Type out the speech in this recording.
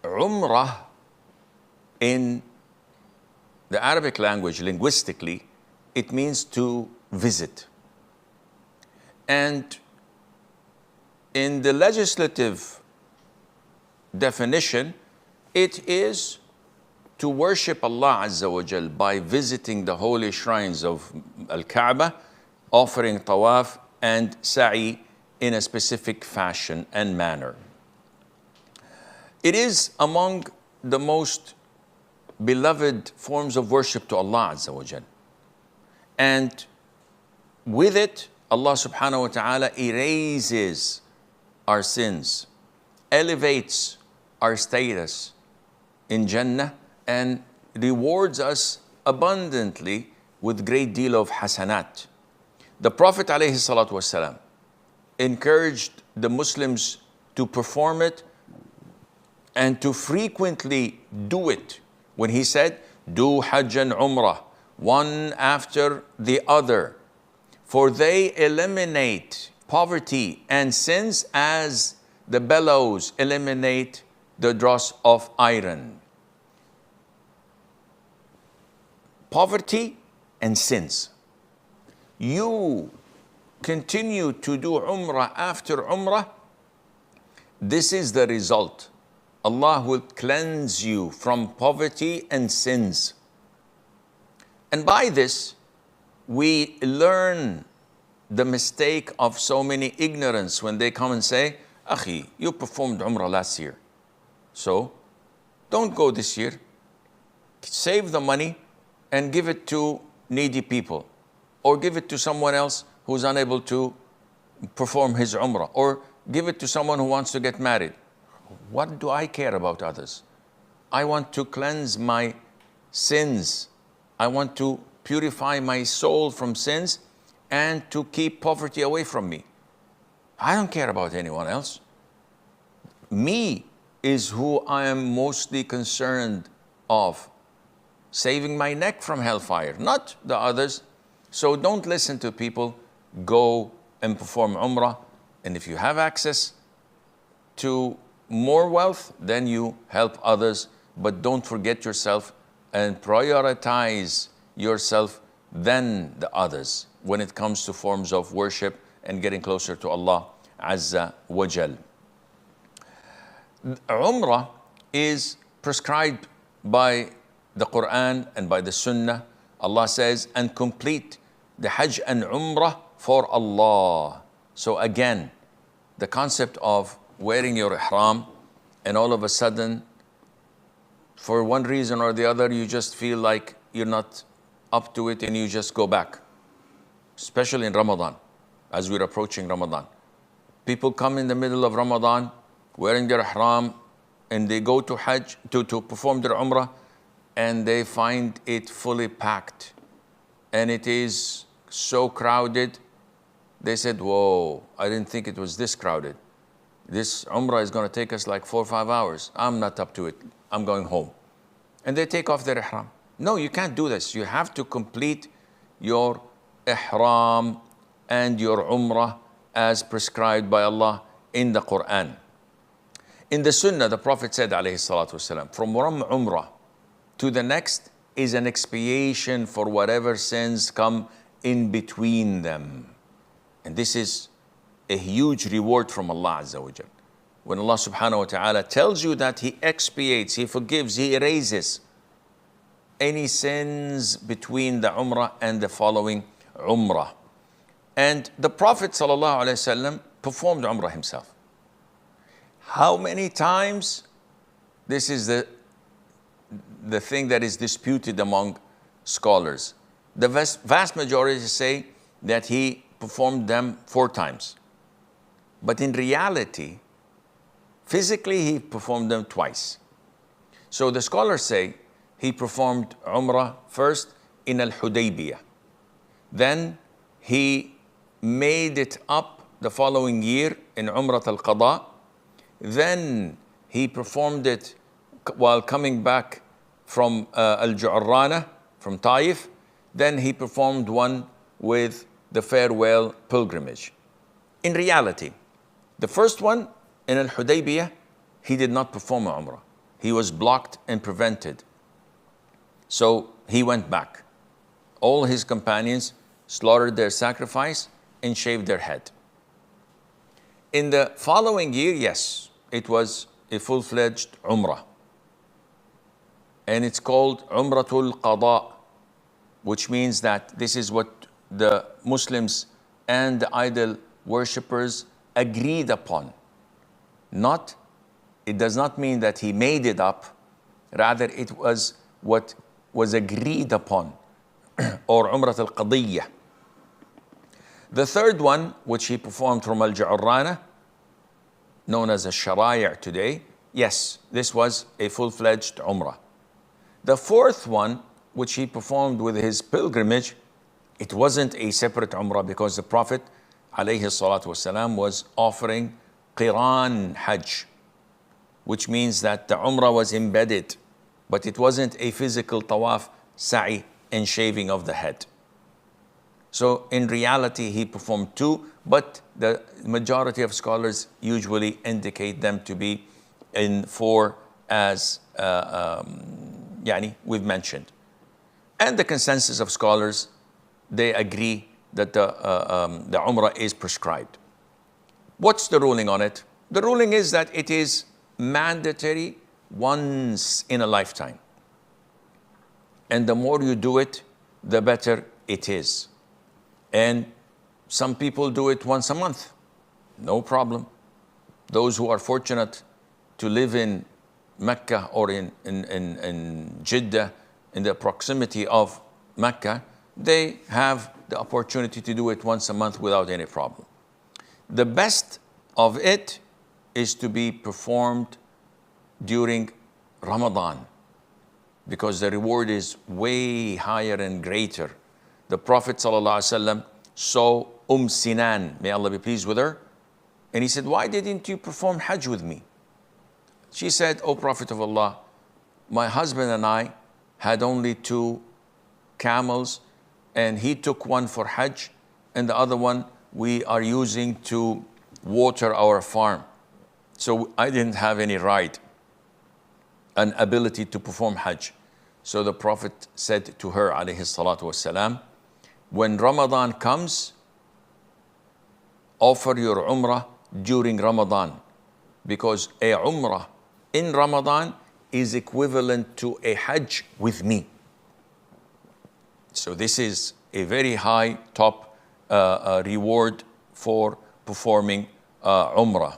Umrah in the Arabic language, linguistically, it means to visit. And in the legislative definition, it is to worship Allah Azza wa Jal by visiting the holy shrines of Al-Kaaba, offering tawaf and sa'i in a specific fashion and manner. It is among the most beloved forms of worship to Allah Azza wa Jal. And with it, Allah subhanahu wa ta'ala erases our sins, elevates our status in Jannah, and rewards us abundantly with great deal of hasanat. The Prophet alayhi salatu wasalam encouraged the Muslims to perform it and to frequently do it when he said, do Hajj and Umrah, one after the other, for they eliminate poverty and sins as the bellows eliminate the dross of iron. Poverty and sins. You continue to do Umrah after Umrah, this is the result. Allah will cleanse you from poverty and sins. And by this, we learn the mistake of so many ignorance when they come and say, Akhi, you performed Umrah last year, so don't go this year. Save the money and give it to needy people, or give it to someone else who's unable to perform his Umrah, or give it to someone who wants to get married. What do I care about others? I want to cleanse my sins. I want to purify my soul from sins and to keep poverty away from me. I don't care about anyone else. Me is who I am mostly concerned of, saving my neck from hellfire, not the others. So don't listen to people. Go and perform Umrah. And if you have access to more wealth, then you help others. But don't forget yourself and prioritize yourself than the others when it comes to forms of worship and getting closer to Allah Azza wa Jal. Umrah is prescribed by the Quran and by the Sunnah. Allah says, and complete the Hajj and Umrah for Allah. So again, the concept of wearing your ihram and all of a sudden, for one reason or the other, you just feel like you're not up to it and you just go back. Especially in Ramadan, as we're approaching Ramadan. People come in the middle of Ramadan wearing their ihram and they go to Hajj to perform their Umrah, and they find it fully packed and it is so crowded. They said, whoa, I didn't think it was this crowded. This Umrah is going to take us like 4 or 5 hours. I'm not up to it. I'm going home. And they take off their ihram. No, you can't do this. You have to complete your ihram and your Umrah as prescribed by Allah in the Quran. In the Sunnah, the Prophet said, alayhi salatu wasalam, from one Umrah to the next is an expiation for whatever sins come in between them. And this is a huge reward from Allah Azza wa Jal. When Allah subhanahu wa ta'ala tells you that He expiates, He forgives, He erases any sins between the Umrah and the following Umrah. And the Prophet sallallahu alaihi wasallam performed Umrah himself. How many times? This is the thing that is disputed among scholars. The vast majority say that he performed them 4 times. But in reality, physically he performed them twice. So the scholars say he performed Umrah first in Al-Hudaybiyah. Then he made it up the following year in Umrah Al-Qada. Then he performed it while coming back from Al-Ju'rana, from Taif. Then he performed one with the farewell pilgrimage. In reality, the first one in Al-Hudaybiyah, he did not perform Umrah. he was blocked and prevented. So he went back. All his companions slaughtered their sacrifice and shaved their head. In the following year, yes, it was a full-fledged Umrah. And it's called Umratul Qada, which means that this is what the Muslims and the idol worshippers agreed upon. It does not mean that he made it up, rather it was what was agreed upon, or Umrat al-Qadiyya. The third one, which he performed from Al-Ja'urrana, known as Al-Sharaya today, yes, this was a full-fledged Umrah. The fourth one, which he performed with his pilgrimage, it wasn't a separate Umrah because the Prophet ﷺ was offering Qiran Hajj, which means that the Umrah was embedded, but it wasn't a physical tawaf, sa'i, and shaving of the head. So in reality, he performed two, but the majority of scholars usually indicate them to be in four, as we've mentioned. And the consensus of scholars, they agree that the Umrah is prescribed. What's the ruling on it? The ruling is that it is mandatory once in a lifetime. And the more you do it, the better it is. And some people do it once a month, no problem. Those who are fortunate to live in Mecca or in Jeddah, in the proximity of Mecca, they have the opportunity to do it once a month without any problem. The best of it is to be performed during Ramadan, because the reward is way higher and greater. The Prophet ﷺ saw Sinan, may Allah be pleased with her, and he said, "Why didn't you perform Hajj with me?" She said, "O Prophet of Allah, my husband and I had only 2 camels, and he took one for Hajj, and the other one we are using to water our farm. So I didn't have any right and ability to perform Hajj." So the Prophet said to her, alayhi salatu wasalam, when Ramadan comes, offer your Umrah during Ramadan, because a Umrah in Ramadan is equivalent to a Hajj with me. So this is a very high top reward for performing Umrah.